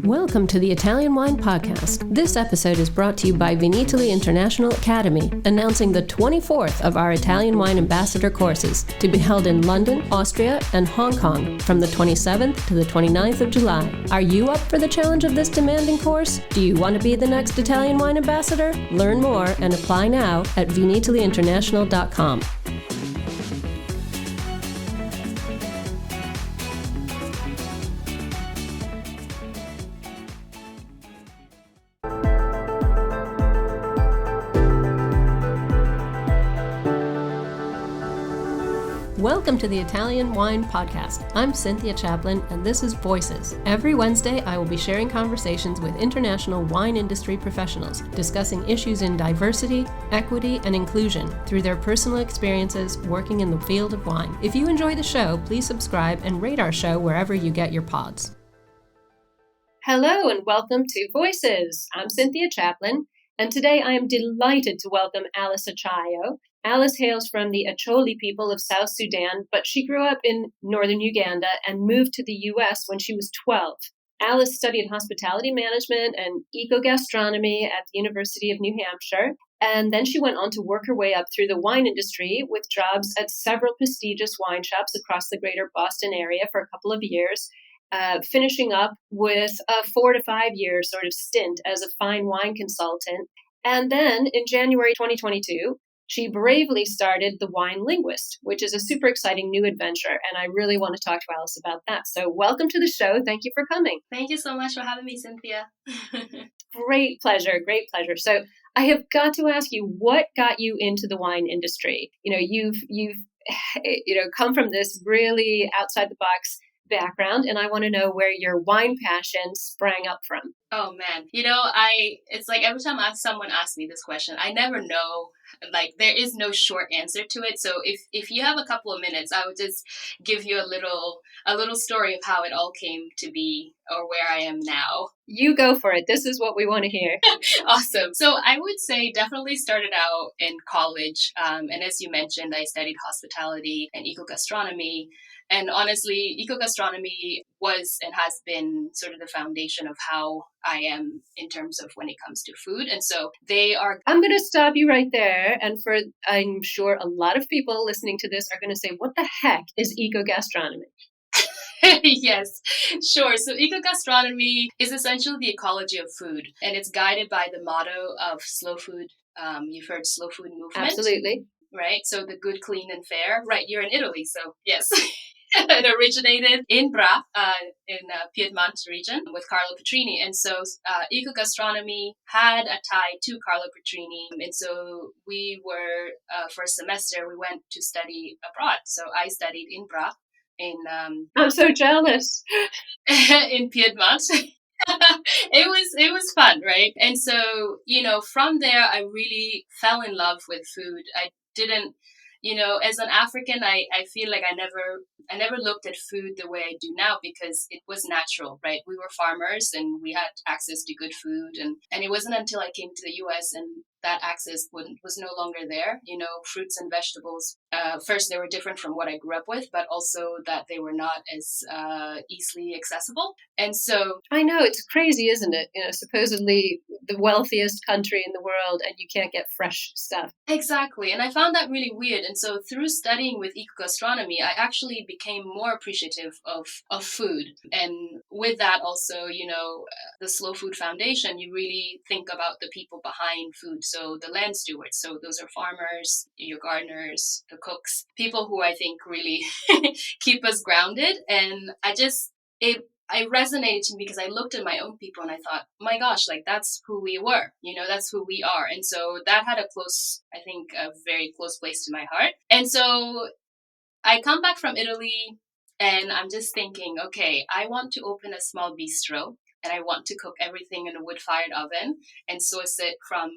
Welcome to the Italian Wine Podcast. This episode is brought to you by Vinitaly International Academy, announcing the 24th of our Italian Wine Ambassador courses to be held in London, Austria, and Hong Kong from the 27th to the 29th of July. Are you up for the challenge of this demanding course? Do you want to be the next Italian Wine Ambassador? Learn more and apply now at vinitalyinternational.com. Welcome to the Italian Wine Podcast. I'm Cynthia Chaplin, and this is Voices. Every Wednesday, I will be sharing conversations with international wine industry professionals, discussing issues in diversity, equity, and inclusion through their personal experiences working in the field of wine. If you enjoy the show, please subscribe and rate our show wherever you get your pods. Hello, and welcome to Voices. I'm Cynthia Chaplin, and today I am delighted to welcome Alice Achayo. Alice hails from the Acholi people of South Sudan, but she grew up in northern Uganda and moved to the U.S. when she was 12. Alice studied hospitality management and eco-gastronomy at the University of New Hampshire, and then she went on to work her way up through the wine industry with jobs at several prestigious wine shops across the greater Boston area for a couple of years, finishing up with a 4 to 5 year sort of stint as a fine wine consultant. And then in January 2022, she bravely started the Wine Linguist, which is a super exciting new adventure, and I really want to talk to Alice about that. So welcome to the show. Thank you for coming. Thank you so much for having me, Cynthia. Great pleasure. So I have got to ask you, what got you into the wine industry? You've come from this really outside the box background, and I want to know where your wine passion sprang up from. Oh man, it's like every time someone asks me this question, I never know. Like, there is no short answer to it. So if you have a couple of minutes, I would just give you a little story of how it all came to be or where I am now. You go for it. This is what we want to hear. Awesome. So I would say definitely started out in college. And as you mentioned, I studied hospitality and eco-gastronomy. And honestly, eco-gastronomy was and has been sort of the foundation of how I am in terms of when it comes to food. And so I'm going to stop you right there. And I'm sure a lot of people listening to this are going to say, what the heck is eco-gastronomy? Yes, sure. So eco-gastronomy is essentially the ecology of food. And it's guided by the motto of slow food. You've heard slow food movement. Absolutely. Right. So the good, clean, and fair. Right. You're in Italy. So yes. It originated in Bra, in Piedmont region with Carlo Petrini. And so eco-gastronomy had a tie to Carlo Petrini. And so we were, for a semester, we went to study abroad. So I studied in Bra. I'm so jealous. In Piedmont. It was fun, right? And so, from there, I really fell in love with food. I didn't, as an African, I feel like I never looked at food the way I do now because it was natural, right? We were farmers and we had access to good food. And it wasn't until I came to the US and that access was no longer there. Fruits and vegetables, first, they were different from what I grew up with, but also that they were not as easily accessible. And so I know, it's crazy, isn't it? Supposedly the wealthiest country in the world and you can't get fresh stuff. Exactly. And I found that really weird. And so through studying with eco-gastronomy, I actually became more appreciative of food. And with that also, the Slow Food Foundation, you really think about the people behind food. So the land stewards, so those are farmers, your gardeners, the cooks, people who I think really keep us grounded. And it resonated to me because I looked at my own people and I thought, oh my gosh, like that's who we were, that's who we are. And so that had a very close place to my heart. And so I come back from Italy and I'm just thinking, okay, I want to open a small bistro. And I want to cook everything in a wood-fired oven and source it from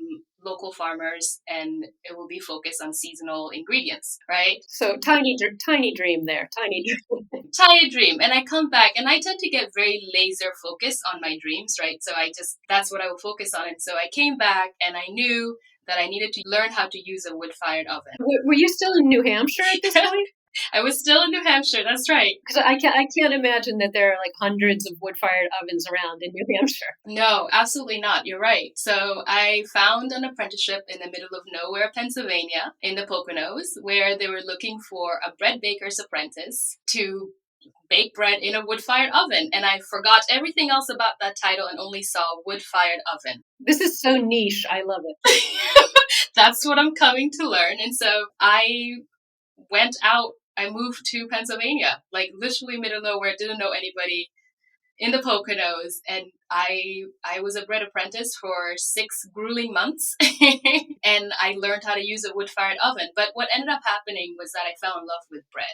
local farmers, and it will be focused on seasonal ingredients, right? So tiny dream there, tiny dream. Tiny dream. And I come back, and I tend to get very laser focused on my dreams, right? So that's what I will focus on. And so I came back, and I knew that I needed to learn how to use a wood-fired oven. Were you still in New Hampshire at this point? I was still in New Hampshire. That's right. Because I can't imagine that there are like hundreds of wood-fired ovens around in New Hampshire. No, absolutely not. You're right. So I found an apprenticeship in the middle of nowhere, Pennsylvania, in the Poconos, where they were looking for a bread baker's apprentice to bake bread in a wood-fired oven. And I forgot everything else about that title and only saw wood-fired oven. This is so niche. I love it. That's what I'm coming to learn. And so I went out. I moved to Pennsylvania, like literally middle of nowhere, didn't know anybody in the Poconos, and I was a bread apprentice for 6 grueling months, and I learned how to use a wood-fired oven. But what ended up happening was that I fell in love with bread.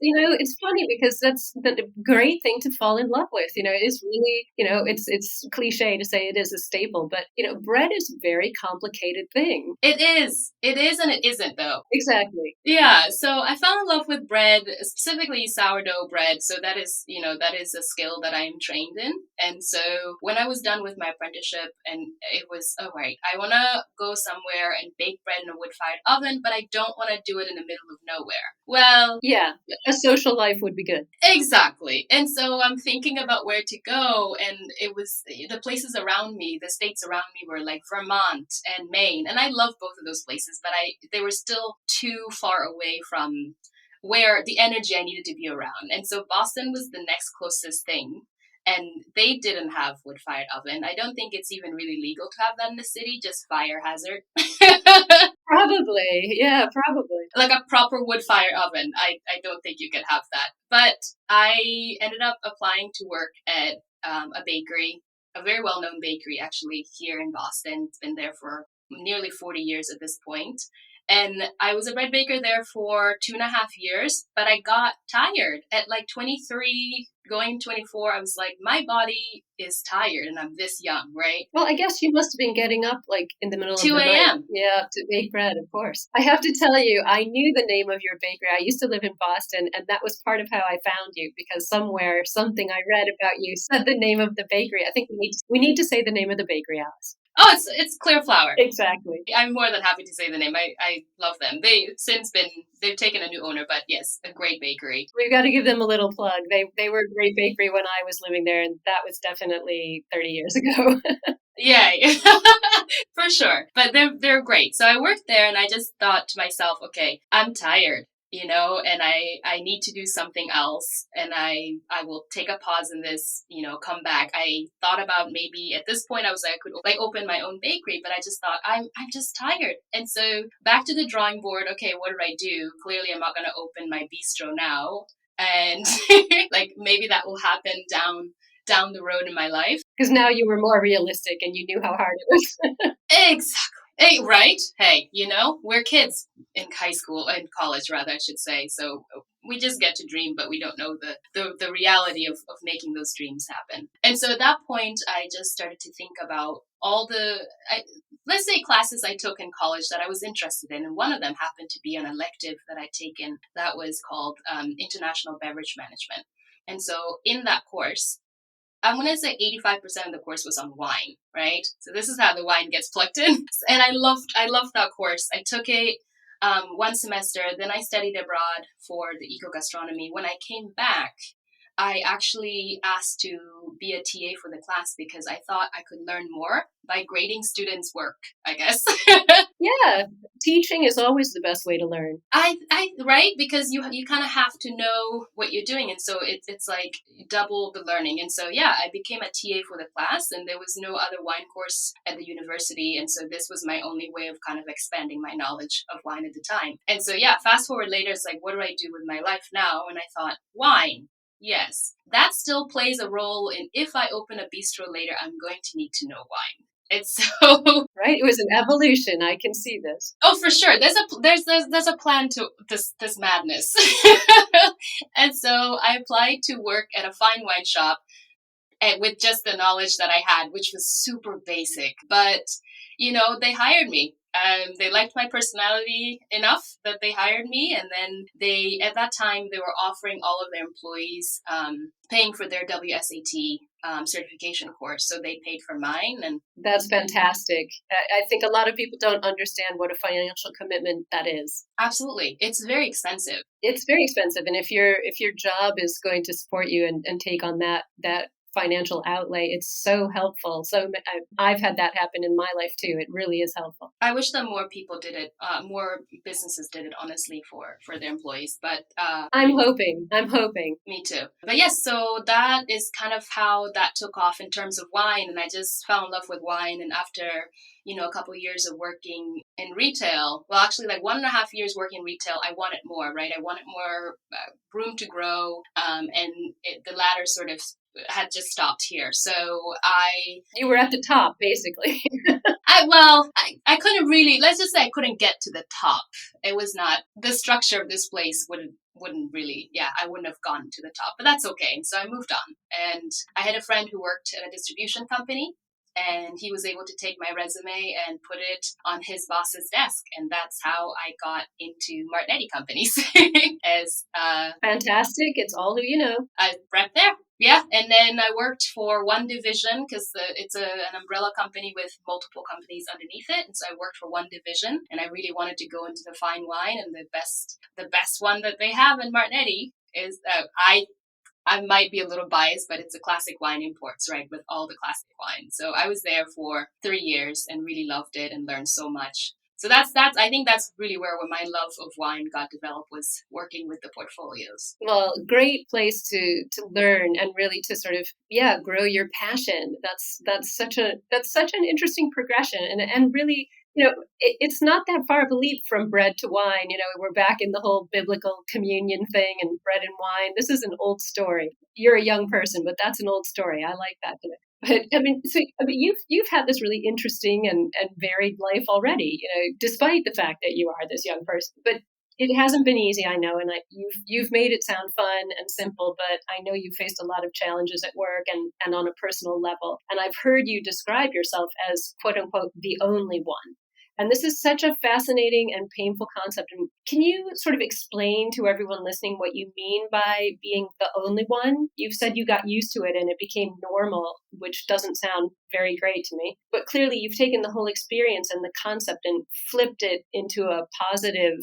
It's funny because that's the great thing to fall in love with. It is really, it's cliche to say it is a staple, but, bread is a very complicated thing. It is, and it isn't though. Exactly. Yeah. So I fell in love with bread, specifically sourdough bread. So that is a skill that I am trained in. And so when I was done with my apprenticeship and it was, all right, I want to go somewhere and bake bread in a wood-fired oven, but I don't want to do it in the middle of nowhere. Well, yeah, a social life would be good. Exactly. And so I'm thinking about where to go. And it was the places around me, the states around me were like Vermont and Maine. And I love both of those places, but they were still too far away from where the energy I needed to be around. And so Boston was the next closest thing. And they didn't have wood-fired oven. I don't think it's even really legal to have that in the city, just fire hazard. Probably. Yeah, probably. Like a proper wood-fired oven. I don't think you can have that. But I ended up applying to work at a bakery, a very well-known bakery actually here in Boston. It's been there for nearly 40 years at this point. And I was a bread baker there for 2.5 years, but I got tired at like 23, going 24. I was like, my body is tired and I'm this young, right? Well, I guess you must have been getting up like in the middle of the night. 2 a.m. Yeah, to bake bread, of course. I have to tell you, I knew the name of your bakery. I used to live in Boston, and that was part of how I found you, because somewhere, something I read about you said the name of the bakery. I think we need to say the name of the bakery, Alice. Oh, it's Clear Flour. Exactly. I'm more than happy to say the name. I love them. They've taken a new owner, but yes, a great bakery. We've got to give them a little plug. They were a great bakery when I was living there, and that was definitely 30 years ago. Yeah, for sure. But they're great. So I worked there and I just thought to myself, okay, I'm tired. And I need to do something else, and I will take a pause in this, come back. I thought about maybe at this point I was like, I could like open my own bakery, but I just thought I'm just tired. And so back to the drawing board. Okay, what do I do? Clearly I'm not going to open my bistro now. And like maybe that will happen down the road in my life. Because now you were more realistic and you knew how hard it was. Exactly. Hey, right? Hey, we're kids in high school and college, rather, I should say. So we just get to dream, but we don't know the reality of making those dreams happen. And so at that point, I just started to think about all let's say classes I took in college that I was interested in. And one of them happened to be an elective that I'd taken that was called International Beverage Management. And so in that course, I'm going to say 85% of the course was on wine, right? So this is how the wine gets plucked in. And I loved that course. I took it one semester, then I studied abroad for the eco-gastronomy. When I came back, I actually asked to be a TA for the class because I thought I could learn more by grading students' work, I guess. Yeah, teaching is always the best way to learn. Right? Because you kind of have to know what you're doing. And so it's like double the learning. And so, yeah, I became a TA for the class, and there was no other wine course at the university. And so this was my only way of kind of expanding my knowledge of wine at the time. And so, yeah, fast forward later, it's like, what do I do with my life now? And I thought, wine. Yes, that still plays a role in if I open a bistro later, I'm going to need to know wine. And so, right, it was an evolution. I can see this. Oh, for sure. There's a plan to this madness. And so I applied to work at a fine wine shop, and with just the knowledge that I had, which was super basic. But they hired me. They liked my personality enough that they hired me, and then at that time, they were offering all of their employees paying for their WSAT certification course. So they paid for mine, and that's fantastic. I think a lot of people don't understand what a financial commitment that is. Absolutely, it's very expensive. It's very expensive, and if your job is going to support you and take on that financial outlay, it's so helpful. So I've had that happen in my life too. It really is helpful. I wish that more people did it, more businesses did it, honestly, for their employees. But I'm hoping. Me too. But yes, so that is kind of how that took off in terms of wine, and I just fell in love with wine. And after a couple of years of working in retail, well, actually, like 1.5 years working in retail, I wanted more, right? I wanted more room to grow, and the latter sort of had just stopped here. So you were at the top, basically. I couldn't really, let's just say I couldn't get to the top. It was not, the structure of this place wouldn't really, I wouldn't have gone to the top, but that's okay. And so I moved on, and I had a friend who worked at a distribution company, and he was able to take my resume and put it on his boss's desk. And that's how I got into Martignetti companies. As fantastic. It's all who you know. I right there. Yeah, and then I worked for one division because it's an umbrella company with multiple companies underneath it, and so I worked for one division, and I really wanted to go into the fine wine, and the best one that they have in Martignetti is I might be a little biased, but it's a classic wine imports, right, with all the classic wines. So I was there for 3 years and really loved it and learned so much. So that's I think that's really where my love of wine got developed, was working with the portfolios. Well, great place to learn and really to sort of grow your passion. That's such an interesting progression, and really, it's not that far of a leap from bread to wine. We're back in the whole biblical communion thing and bread and wine. This is an old story. You're a young person, but that's an old story. I like that. But you've had this really interesting and varied life already, despite the fact that you are this young person. But it hasn't been easy, I know, and you've made it sound fun and simple, but I know you've faced a lot of challenges at work and on a personal level. And I've heard you describe yourself as, quote unquote, the only one. And this is such a fascinating and painful concept. And can you sort of explain to everyone listening what you mean by being the only one? You've said you got used to it and it became normal, which doesn't sound very great to me. But clearly you've taken the whole experience and the concept and flipped it into a positive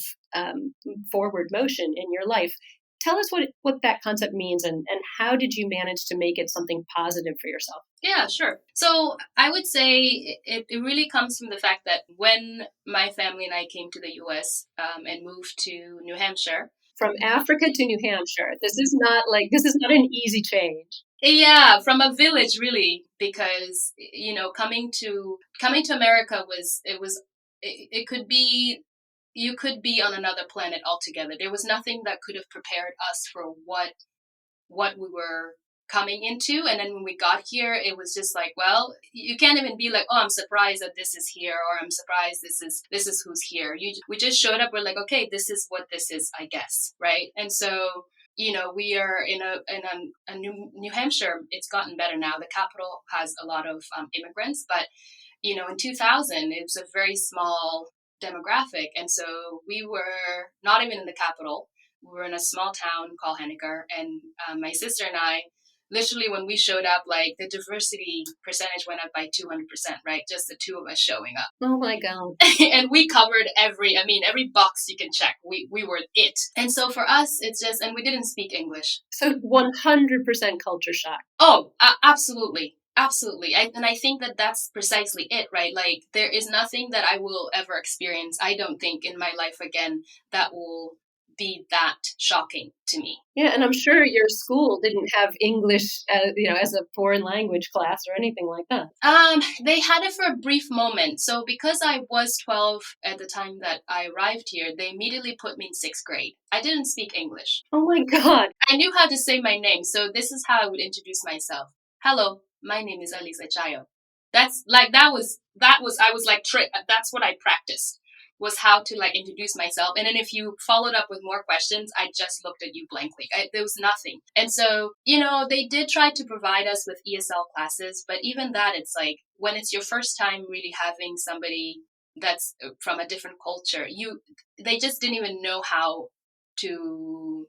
forward motion in your life. Tell us what that concept means and how did you manage to make it something positive for yourself? Yeah, sure. So I would say it really comes from the fact that when my family and I came to the U.S. And moved to New Hampshire. From Africa to New Hampshire. This is not an easy change. Yeah, from a village, really, because, coming to America it could be, you could be on another planet altogether. There was nothing that could have prepared us for what we were coming into. And then when we got here, it was just like, well, you can't even be like, oh, I'm surprised that this is here, or I'm surprised this is who's here. We just showed up. We're like, okay, this is what this is, I guess, right? And so, we are in a New Hampshire. It's gotten better now. The capital has a lot of immigrants, but in 2000, it was a very small demographic, and so we were not even in the capital. We were in a small town called Henniker, and my sister and I, literally when we showed up, like the diversity percentage went up by 200%, right? Just the two of us showing up. Oh my God. And we covered every box you can check. We were it. And so for us, it's just, and we didn't speak English. So 100% culture shock. Oh, absolutely. Absolutely. And I think that that's precisely it, right? Like there is nothing that I will ever experience, I don't think, in my life again that will be that shocking to me. Yeah, and I'm sure your school didn't have English, as a foreign language class or anything like that. They had it for a brief moment. So because I was 12 at the time that I arrived here, they immediately put me in 6th grade. I didn't speak English. Oh my God. I knew how to say my name. So this is how I would introduce myself. Hello, my name is Alice Achayo. That's like, I was like, that's what I practiced, was how to like introduce myself. And then if you followed up with more questions, I just looked at you blankly. There was nothing. And so, they did try to provide us with ESL classes, but even that, it's like when it's your first time really having somebody that's from a different culture, they just didn't even know how to,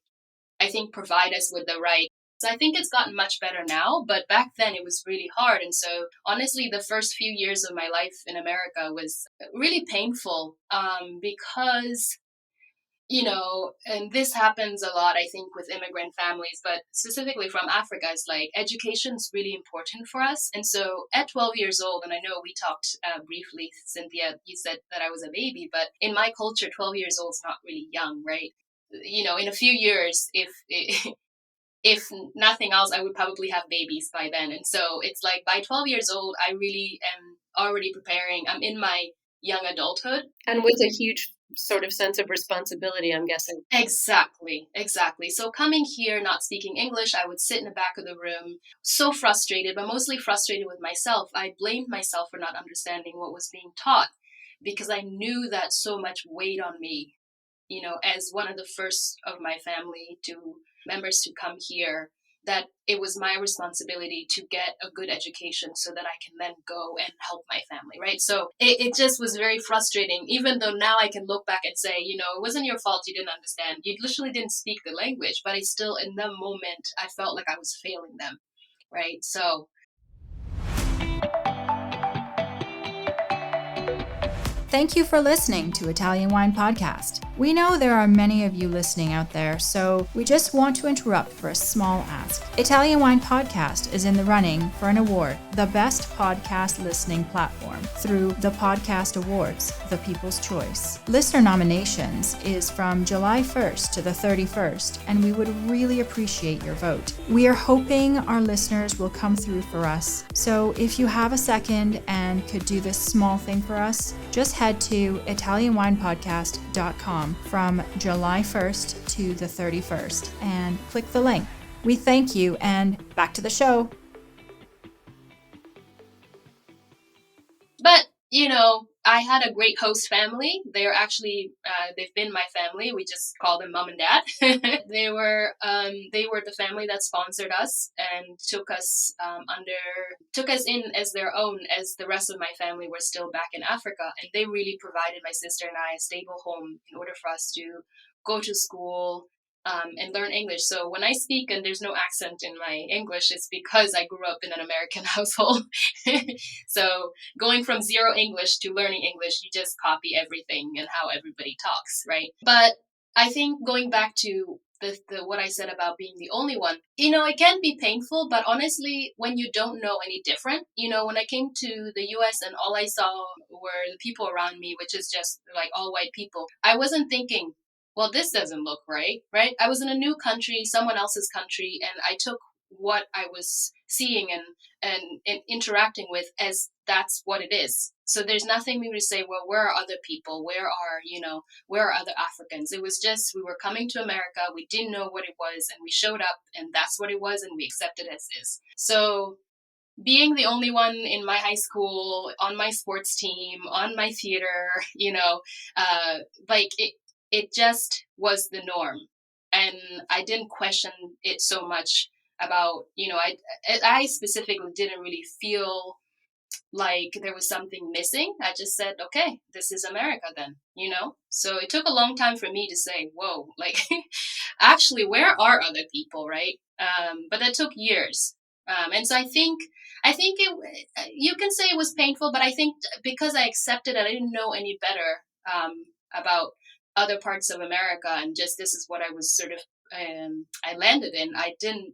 I think, provide us with the right. So I think it's gotten much better now, but back then it was really hard. And so honestly, the first few years of my life in America was really painful, because, and this happens a lot, I think, with immigrant families, but specifically from Africa, is like education is really important for us. And so at 12 years old, and I know we talked briefly, Cynthia, you said that I was a baby, but in my culture, 12 years old is not really young, right? In a few years, if nothing else, I would probably have babies by then. And so it's like by 12 years old, I really am already preparing. I'm in my young adulthood. And with a huge sort of sense of responsibility, I'm guessing. Exactly. So coming here, not speaking English, I would sit in the back of the room, so frustrated, but mostly frustrated with myself. I blamed myself for not understanding what was being taught because I knew that so much weighed on me, as one of the first of my family members to come here, that it was my responsibility to get a good education so that I can then go and help my family, right? So it just was very frustrating, even though now I can look back and say, it wasn't your fault you didn't understand. You literally didn't speak the language, but I still, in the moment, I felt like I was failing them, right? So thank you for listening to Italian Wine Podcast. We know there are many of you listening out there, so we just want to interrupt for a small ask. Italian Wine Podcast is in the running for an award, the Best Podcast Listening Platform, through the Podcast Awards, the People's Choice. Listener nominations is from July 1st to the 31st, and we would really appreciate your vote. We are hoping our listeners will come through for us, so if you have a second and could do this small thing for us, just head to ItalianWinePodcast.com from July 1st to the 31st and click the link. We thank you, and back to the show. But, I had a great host family. They're actually, they've been my family. We just call them mom and dad. They were the family that sponsored us and took us in as their own, as the rest of my family were still back in Africa. And they really provided my sister and I a stable home in order for us to go to school, and learn English. So when I speak and there's no accent in my English, it's because I grew up in an American household. So going from zero English to learning English, you just copy everything and how everybody talks, right? But I think going back to the what I said about being the only one, it can be painful, but honestly, when you don't know any different, when I came to the US and all I saw were the people around me, which is just like all white people, I wasn't thinking, well, this doesn't look right? I was in a new country, someone else's country, and I took what I was seeing and interacting with as that's what it is. So there's nothing we would say, well, where are other people? Where are other Africans? It was just, we were coming to America, we didn't know what it was, and we showed up, and that's what it was, and we accepted it as is. So being the only one in my high school, on my sports team, on my theater, it just was the norm. And I didn't question it so much about, I specifically didn't really feel like there was something missing. I just said, okay, this is America then, So it took a long time for me to say, whoa, like, actually, where are other people, right? But that took years. And so I think you can say it was painful, but I think because I accepted it, I didn't know any better about other parts of America, and just this is what I was sort of I landed in. I didn't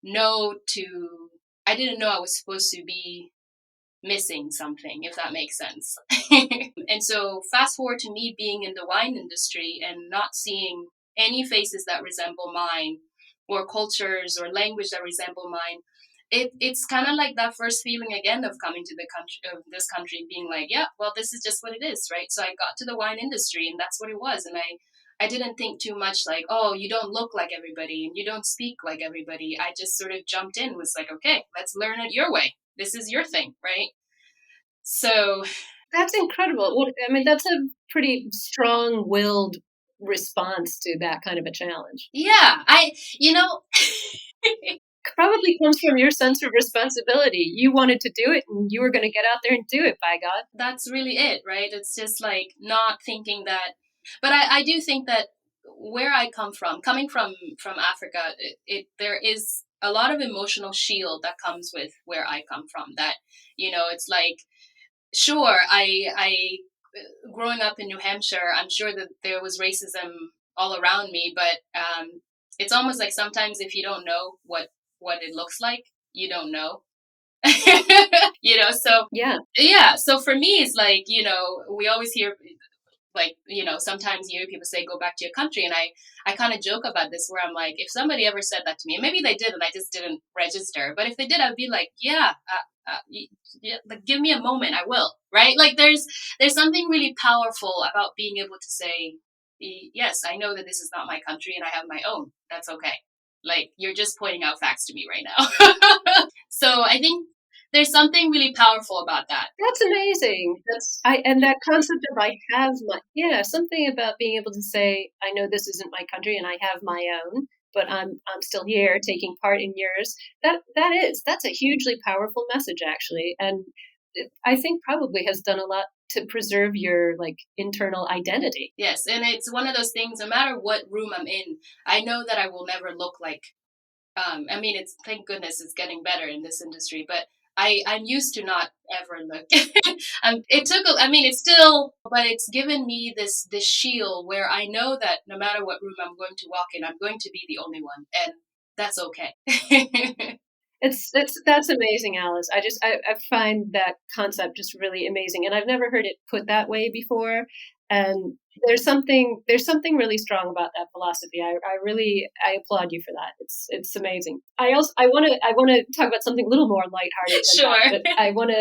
know I was supposed to be missing something, if that makes sense. And so fast forward to me being in the wine industry and not seeing any faces that resemble mine, or cultures or language that resemble mine. It's kind of like that first feeling again of coming to this country, being like, yeah, well, this is just what it is, right? So I got to the wine industry, and that's what it was. And I didn't think too much like, oh, you don't look like everybody and you don't speak like everybody. I just sort of jumped in, was like, okay, let's learn it your way. This is your thing, right? So that's incredible. Well, I mean, that's a pretty strong-willed response to that kind of a challenge. Yeah, probably comes from your sense of responsibility. You wanted to do it and you were going to get out there and do it, by God. That's really it, right? It's just like not thinking that, but I do think that where I come from, coming from Africa, there is a lot of emotional shield that comes with where I come from. That, it's like, sure, I growing up in New Hampshire, I'm sure that there was racism all around me, but it's almost like sometimes if you don't know what it looks like, you don't know. So yeah, so for me it's like, we always hear, like, sometimes you hear people say go back to your country, and I kind of joke about this, where I'm like, if somebody ever said that to me, and maybe they did and I just didn't register, but if they did, I'd be like, yeah, like, give me a moment, I will, right? Like, there's something really powerful about being able to say, yes, I know that this is not my country and I have my own. That's okay. Like, you're just pointing out facts to me right now. So I think there's something really powerful about that. That's amazing. And that concept of I have my, something about being able to say, I know this isn't my country and I have my own, but I'm still here taking part in yours. That's a hugely powerful message, actually. And I think probably has done a lot to preserve your internal identity. Yes. And it's one of those things, no matter what room I'm in, I know that I will never look like, it's, thank goodness it's getting better in this industry, but I'm used to not ever look. It's still, but it's given me this shield where I know that no matter what room I'm going to walk in, I'm going to be the only one, and that's okay. That's amazing, Alice. I find that concept just really amazing, and I've never heard it put that way before. And there's something really strong about that philosophy. I applaud you for that. It's amazing. I want to talk about something a little more lighthearted. Sure. That, but I want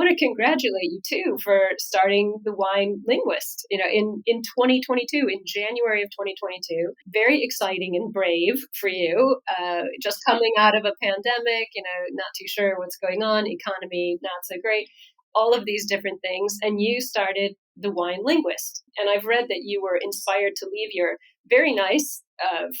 to congratulate you too for starting the Wine Linguist. In 2022, in January of 2022, very exciting and brave for you. Just coming out of a pandemic, not too sure what's going on, economy not so great. All of these different things, and you started the Wine Linguist. And I've read that you were inspired to leave your very nice,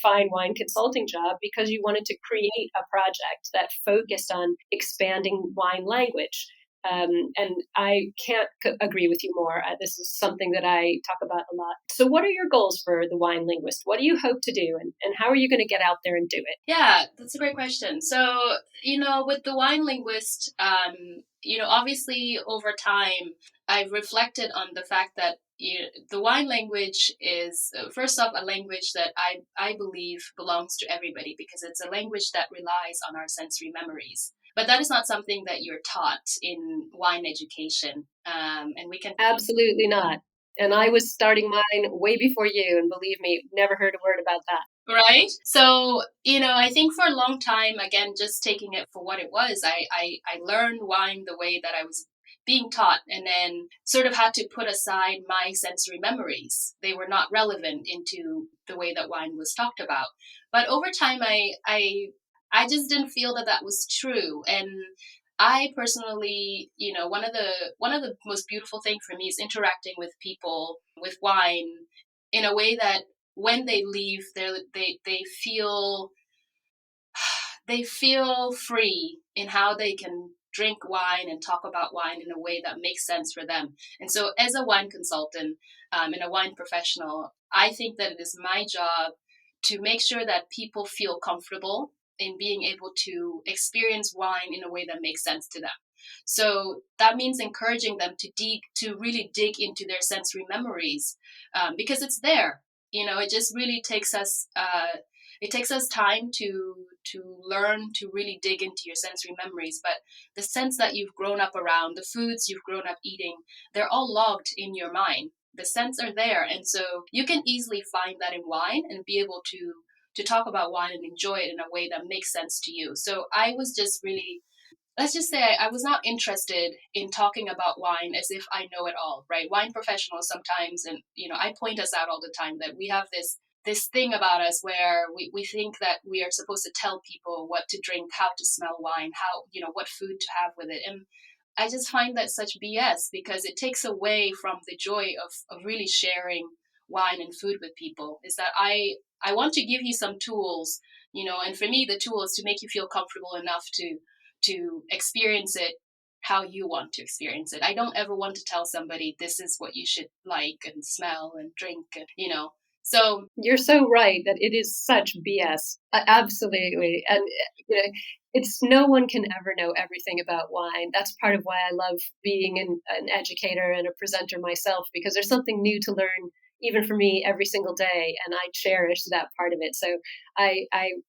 fine wine consulting job because you wanted to create a project that focused on expanding wine language. And I can't agree with you more. This is something that I talk about a lot. So what are your goals for the Wine Linguist? What do you hope to do? And how are you going to get out there and do it? Yeah, that's a great question. So, with the Wine Linguist, obviously over time, I've reflected on the fact that the wine language is, first off, a language that I believe belongs to everybody, because it's a language that relies on our sensory memories. But that is not something that you're taught in wine education. And we can... Absolutely not. And I was starting mine way before you, and believe me, never heard a word about that. Right? So, I think for a long time, again, just taking it for what it was, I learned wine the way that I was being taught, and then sort of had to put aside my sensory memories. They were not relevant into the way that wine was talked about. But over time, I just didn't feel that was true. And I personally, one of the most beautiful things for me is interacting with people with wine in a way that when they leave, they feel free in how they can drink wine and talk about wine in a way that makes sense for them. And so, as a wine consultant and a wine professional, I think that it is my job to make sure that people feel comfortable in being able to experience wine in a way that makes sense to them. So that means encouraging them to really dig into their sensory memories, because it's there. It just really takes us time to learn to really dig into your sensory memories. But the sense that you've grown up around, the foods you've grown up eating, they're all logged in your mind. The scents are there, and so you can easily find that in wine and be able to talk about wine and enjoy it in a way that makes sense to you. So I was just really, let's just say, I was not interested in talking about wine as if I know it all, right? Wine professionals sometimes, and I point us out all the time, that we have this thing about us where we think that we are supposed to tell people what to drink, how to smell wine, how, what food to have with it. And I just find that such BS, because it takes away from the joy of really sharing wine and food with people. Is that I want to give you some tools, and for me, the tool is to make you feel comfortable enough to experience it how you want to experience it. I don't ever want to tell somebody this is what you should like and smell and drink, So you're so right that it is such BS. Absolutely. And it's no one can ever know everything about wine. That's part of why I love being an educator and a presenter myself, because there's something new to learn even for me every single day, and I cherish that part of it. So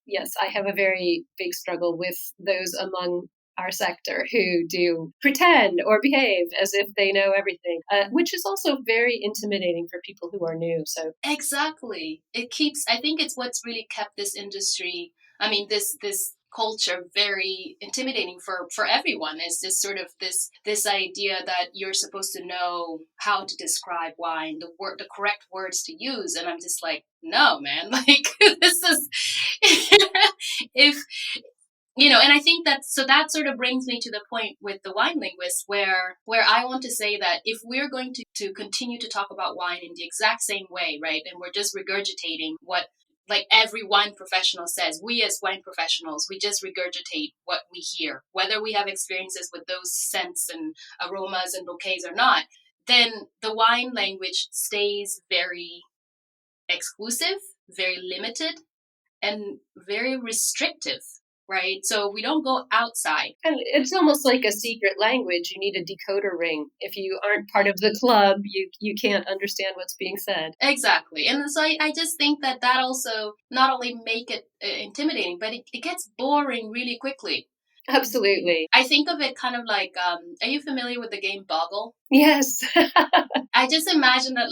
yes, I have a very big struggle with those among our sector who do pretend or behave as if they know everything, which is also very intimidating for people who are new. So exactly, I think it's what's really kept this industry, this culture very intimidating for everyone, is this sort of this idea that you're supposed to know how to describe wine, the correct words to use, and I'm just like, no, man, like this is if and I think that sort of brings me to the point with the Wine Linguist, where I want to say that if we're going to continue to talk about wine in the exact same way, right, and we're just regurgitating what like every wine professional says, we as wine professionals, we just regurgitate what we hear, whether we have experiences with those scents and aromas and bouquets or not, then the wine language stays very exclusive, very limited, and very restrictive. Right? So we don't go outside. And it's almost like a secret language. You need a decoder ring. If you aren't part of the club, you can't understand what's being said. Exactly. And so I just think that also not only make it intimidating, but it gets boring really quickly. Absolutely. I think of it kind of like, are you familiar with the game Boggle? Yes. I just imagine that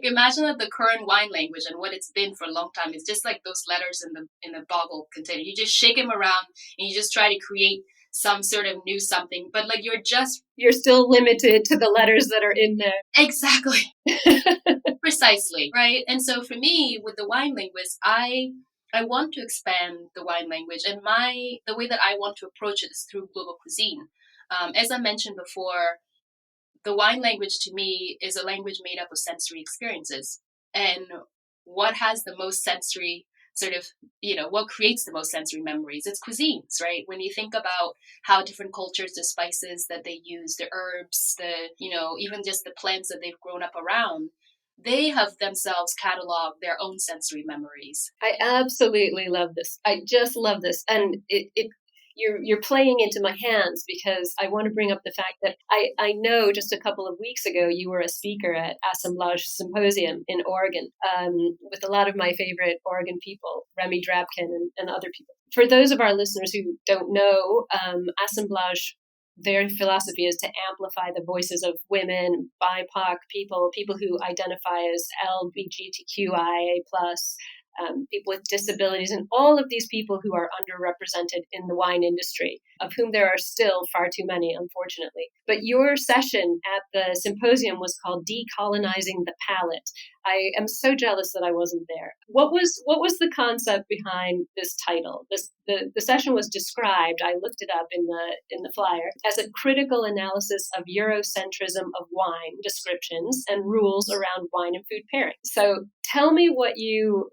imagine that the current wine language and what it's been for a long time is just like those letters in the boggle container. You just shake them around and you just try to create some sort of new something, but like you're still limited to the letters that are in there. Exactly. Precisely. Right. And so for me, with the Wine Linguist, I want to expand the wine language, and the way that I want to approach it is through global cuisine. As I mentioned before, the wine language to me is a language made up of sensory experiences. And what has the most sensory what creates the most sensory memories? It's cuisines, right? When you think about how different cultures, the spices that they use, the herbs, even just the plants that they've grown up around, they have themselves cataloged their own sensory memories. I absolutely love this. I just love this. And you're playing into my hands, because I want to bring up the fact that I know just a couple of weeks ago you were a speaker at Assemblage Symposium in Oregon, with a lot of my favorite Oregon people, Remy Drabkin and other people. For those of our listeners who don't know, Assemblage, their philosophy is to amplify the voices of women, BIPOC people who identify as LGBTQIA+, people with disabilities, and all of these people who are underrepresented in the wine industry, of whom there are still far too many, unfortunately. But your session at the symposium was called Decolonizing the Palate. I am so jealous that I wasn't there. What was the concept behind this title? The session was described, I looked it up in the flyer, as a critical analysis of Eurocentrism of wine descriptions and rules around wine and food pairing. So tell me what you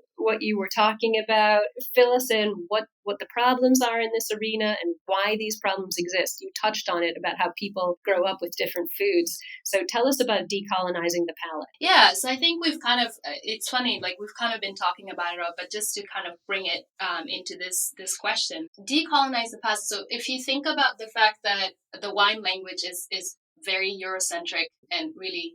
were talking about. Fill us in what the problems are in this arena and why these problems exist. You touched on it about how people grow up with different foods. So tell us about decolonizing the palate. Yeah, so I think we've kind of, it's funny, like we've kind of been talking about it, but just to kind of bring it into this question, decolonize the palate. So if you think about the fact that the wine language is very Eurocentric and really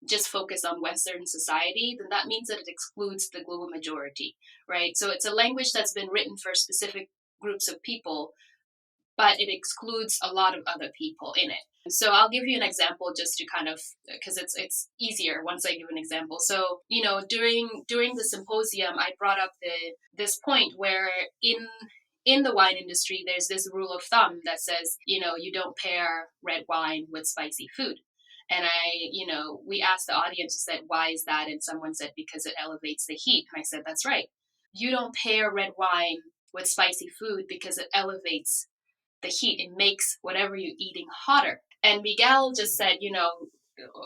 just focus on Western society, then that means that it excludes the global majority, right? So it's a language that's been written for specific groups of people, but it excludes a lot of other people in it. So I'll give you an example just to kind of, because it's easier once I give an example. So, during the symposium, I brought up this point where in the wine industry, there's this rule of thumb that says, you don't pair red wine with spicy food. And we asked the audience, said, why is that? And someone said, because it elevates the heat. And I said, that's right. You don't pair red wine with spicy food because it elevates the heat. It makes whatever you're eating hotter. And Miguel just said,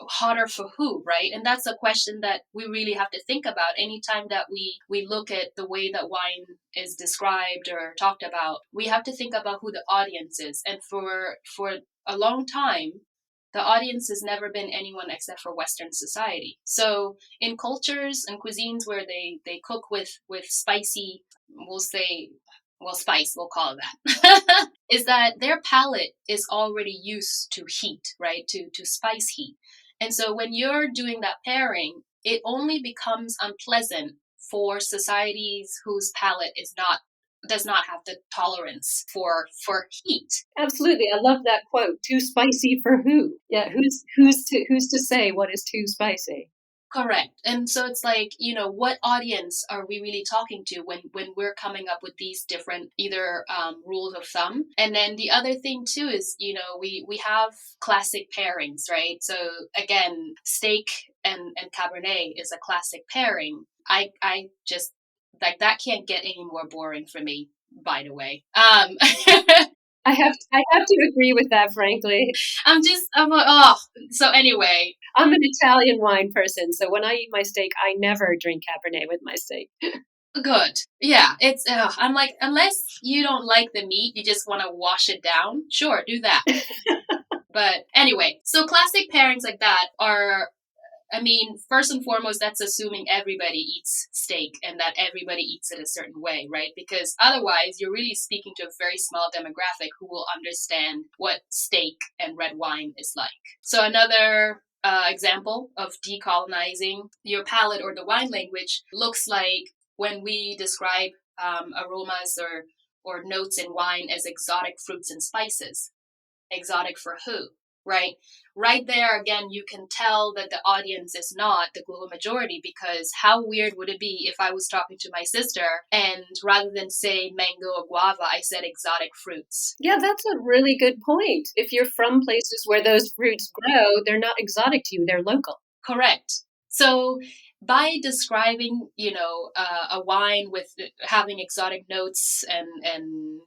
hotter for who, right? And that's a question that we really have to think about anytime that we look at the way that wine is described or talked about, we have to think about who the audience is. And for a long time, the audience has never been anyone except for Western society. So in cultures and cuisines where they cook with spicy, we'll say, well, spice, we'll call it that, is that their palate is already used to heat, right? To spice heat. And so when you're doing that pairing, it only becomes unpleasant for societies whose palate does not have the tolerance for heat. Absolutely. I love that quote. Too spicy for who? Yeah, who's to say what is too spicy? Correct. And so it's like, what audience are we really talking to when we're coming up with these different either rules of thumb? And then the other thing too is, we have classic pairings, right? So again, steak and Cabernet is a classic pairing. I just, like, that can't get any more boring for me, by the way. I have to agree with that, frankly. I'm so anyway. I'm an Italian wine person, so when I eat my steak, I never drink Cabernet with my steak. Good. Yeah, I'm like, unless you don't like the meat, you just want to wash it down, sure, do that. But anyway, so classic pairings like that are, first and foremost, that's assuming everybody eats steak and that everybody eats it a certain way, right? Because otherwise, you're really speaking to a very small demographic who will understand what steak and red wine is like. So another example of decolonizing your palate or the wine language looks like when we describe aromas or notes in wine as exotic fruits and spices. Exotic for who? Right? Right there, again, you can tell that the audience is not the global majority, because how weird would it be if I was talking to my sister and rather than say mango or guava, I said exotic fruits? Yeah, that's a really good point. If you're from places where those fruits grow, they're not exotic to you, they're local. Correct. So by describing, a wine with having exotic notes and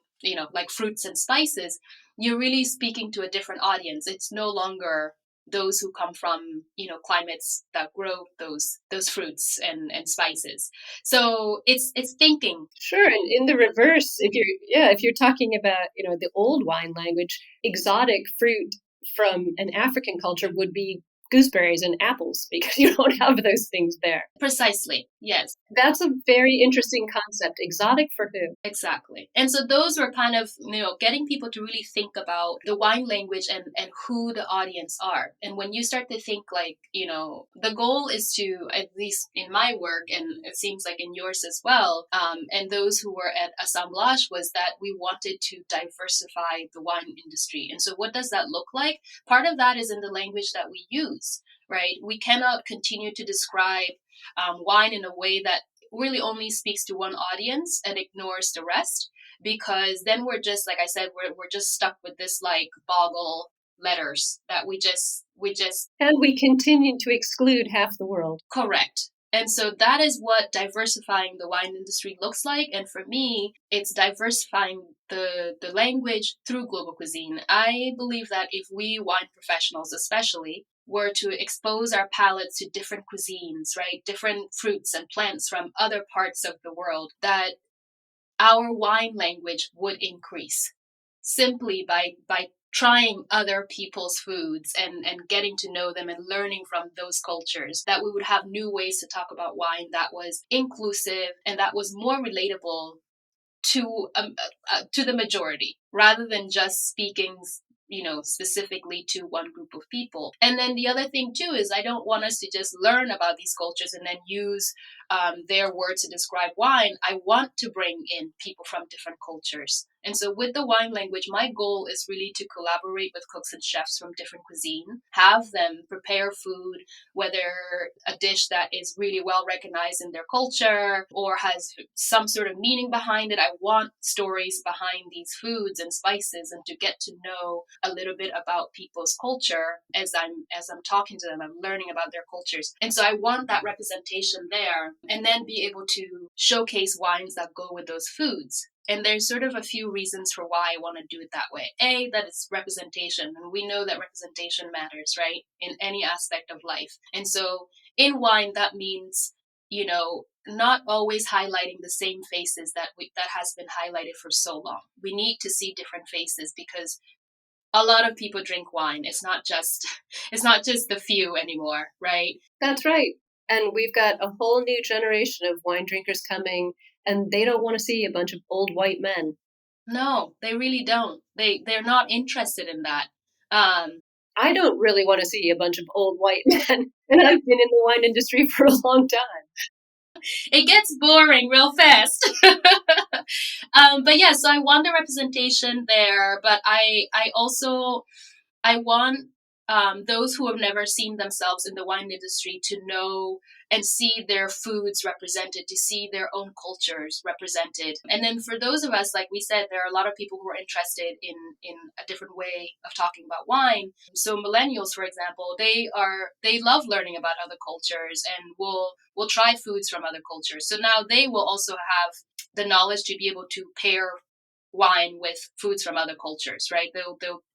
like fruits and spices, you're really speaking to a different audience. It's no longer those who come from, climates that grow those fruits and spices. So it's thinking. Sure. And in the reverse, if you're talking about, the old wine language, exotic fruit from an African culture would be gooseberries and apples, because you don't have those things there. Precisely. Yes. That's a very interesting concept. Exotic for who? Exactly. And so those were kind of, getting people to really think about the wine language and who the audience are. And when you start to think like, the goal is to, at least in my work, and it seems like in yours as well, and those who were at Assemblage, was that we wanted to diversify the wine industry. And so what does that look like? Part of that is in the language that we use, right? We cannot continue to describe wine in a way that really only speaks to one audience and ignores the rest, because then we're just, like I said, we're just stuck with this like boggle letters that we just and we continue to exclude half the world. Correct. And so that is what diversifying the wine industry looks like. And for me, it's diversifying the language through global cuisine. I believe that if we wine professionals especially were to expose our palates to different cuisines, right, different fruits and plants from other parts of the world, that our wine language would increase simply by trying other people's foods and getting to know them and learning from those cultures, that we would have new ways to talk about wine that was inclusive and that was more relatable to the majority, rather than just speaking specifically to one group of people. And then the other thing too is I don't want us to just learn about these cultures and then use their words to describe wine. I want to bring in people from different cultures. And so with the wine language, my goal is really to collaborate with cooks and chefs from different cuisine, have them prepare food, whether a dish that is really well recognized in their culture or has some sort of meaning behind it. I want stories behind these foods and spices, and to get to know a little bit about people's culture as I'm talking to them. I'm learning about their cultures. And so I want that representation there, and then be able to showcase wines that go with those foods. And there's sort of a few reasons for why I want to do it that way. A, that it's representation. And we know that representation matters, right? In any aspect of life. And so in wine, that means, not always highlighting the same faces that has been highlighted for so long. We need to see different faces because a lot of people drink wine. It's not just the few anymore, right? That's right. And we've got a whole new generation of wine drinkers coming, and they don't want to see a bunch of old white men. No, they really don't. They're not interested in that. I don't really want to see a bunch of old white men, and I've been in the wine industry for a long time. It gets boring real fast. But yeah, so I want the representation there, but I want those who have never seen themselves in the wine industry to know and see their foods represented, to see their own cultures represented. And then for those of us, like we said, there are a lot of people who are interested in a different way of talking about wine. So millennials, for example, they love learning about other cultures and will try foods from other cultures. So now they will also have the knowledge to be able to pair wine with foods from other cultures, right?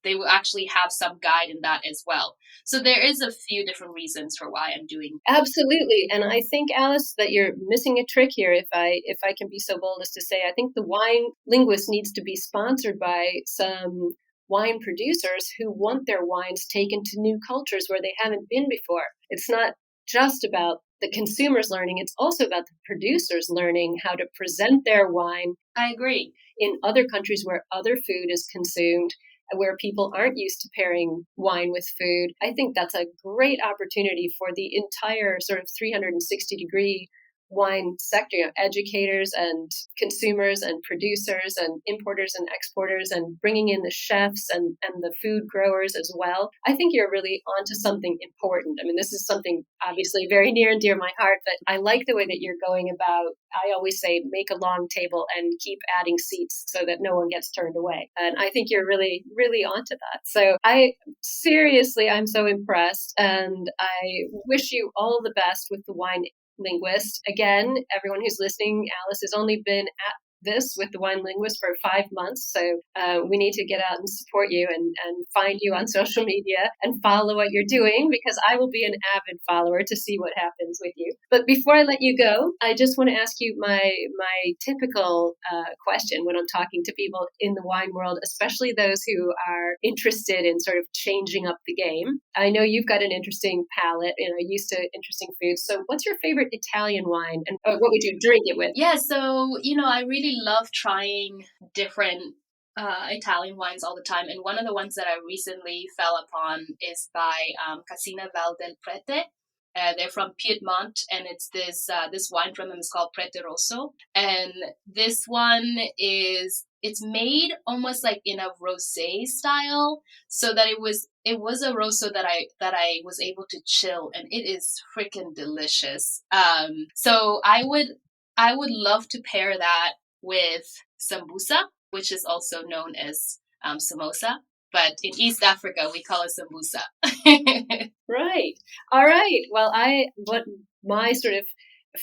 They will actually have some guide in that as well. So there is a few different reasons for why I'm doing. Absolutely. And I think, Alice, that you're missing a trick here, if I can be so bold as to say. I think the Wine Linguist needs to be sponsored by some wine producers who want their wines taken to new cultures where they haven't been before. It's not just about the consumers learning, it's also about the producers learning how to present their wine. I agree. In other countries where other food is consumed, where people aren't used to pairing wine with food. I think that's a great opportunity for the entire sort of 360-degree wine sector, educators and consumers and producers and importers and exporters, and bringing in the chefs and the food growers as well. I think you're really onto something important. I mean, this is something obviously very near and dear to my heart, but I like the way that you're going about, I always say, make a long table and keep adding seats so that no one gets turned away. And I think you're really, really onto that. So I'm so impressed, and I wish you all the best with the Wine Linguist. Again, everyone who's listening, Alice has only been at this with the Wine Linguist for 5 months. So we need to get out and support you and find you on social media and follow what you're doing, because I will be an avid follower to see what happens with you. But before I let you go, I just want to ask you my typical question when I'm talking to people in the wine world, especially those who are interested in sort of changing up the game. I know you've got an interesting palate, used to interesting foods. So what's your favorite Italian wine, and what would you drink it with? Yeah, so, I really love trying different Italian wines all the time. And one of the ones that I recently fell upon is by Casina Val del Prete. They're from Piedmont, and it's this wine from them is called Prete Rosso. And this one it's made almost like in a rosé style, so that it was a Rosso that I was able to chill, and it is freaking delicious. So I would love to pair that with sambusa, which is also known as samosa. But in East Africa, we call it sambusa. Right. All right. Well, what my sort of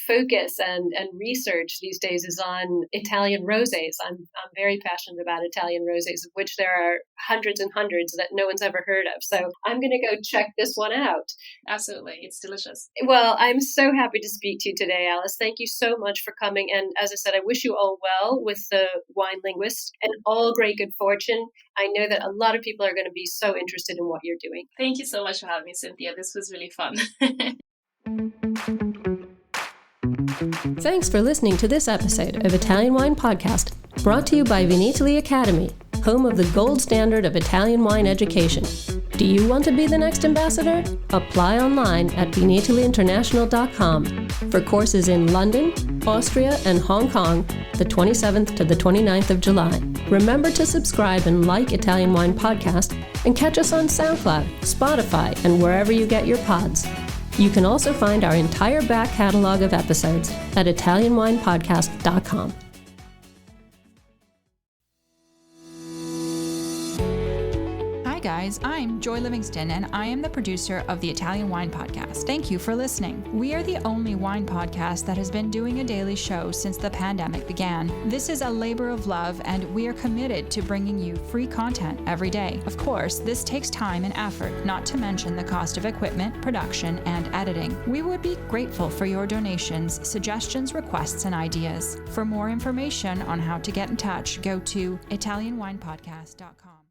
focus and research these days is on Italian rosés. I'm very passionate about Italian rosés, of which there are hundreds and hundreds that no one's ever heard of. So I'm going to go check this one out. Absolutely. It's delicious. Well, I'm so happy to speak to you today, Alice. Thank you so much for coming. And as I said, I wish you all well with the Wine Linguist and all great good fortune. I know that a lot of people are going to be so interested in what you're doing. Thank you so much for having me, Cynthia. This was really fun. Thanks for listening to this episode of Italian Wine Podcast, brought to you by Vinitaly Academy, home of the gold standard of Italian wine education. Do you want to be the next ambassador? Apply online at vinitalyinternational.com for courses in London, Austria, and Hong Kong, the 27th to the 29th of July. Remember to subscribe and like Italian Wine Podcast, and catch us on SoundCloud, Spotify, and wherever you get your pods. You can also find our entire back catalog of episodes at ItalianWinePodcast.com. guys, I'm Joy Livingston, and I am the producer of the Italian Wine Podcast. Thank you for listening. We are the only wine podcast that has been doing a daily show since the pandemic began. This is a labor of love, and we are committed to bringing you free content every day. Of course, this takes time and effort, not to mention the cost of equipment, production, and editing. We would be grateful for your donations, suggestions, requests, and ideas. For more information on how to get in touch, go to ItalianWinePodcast.com.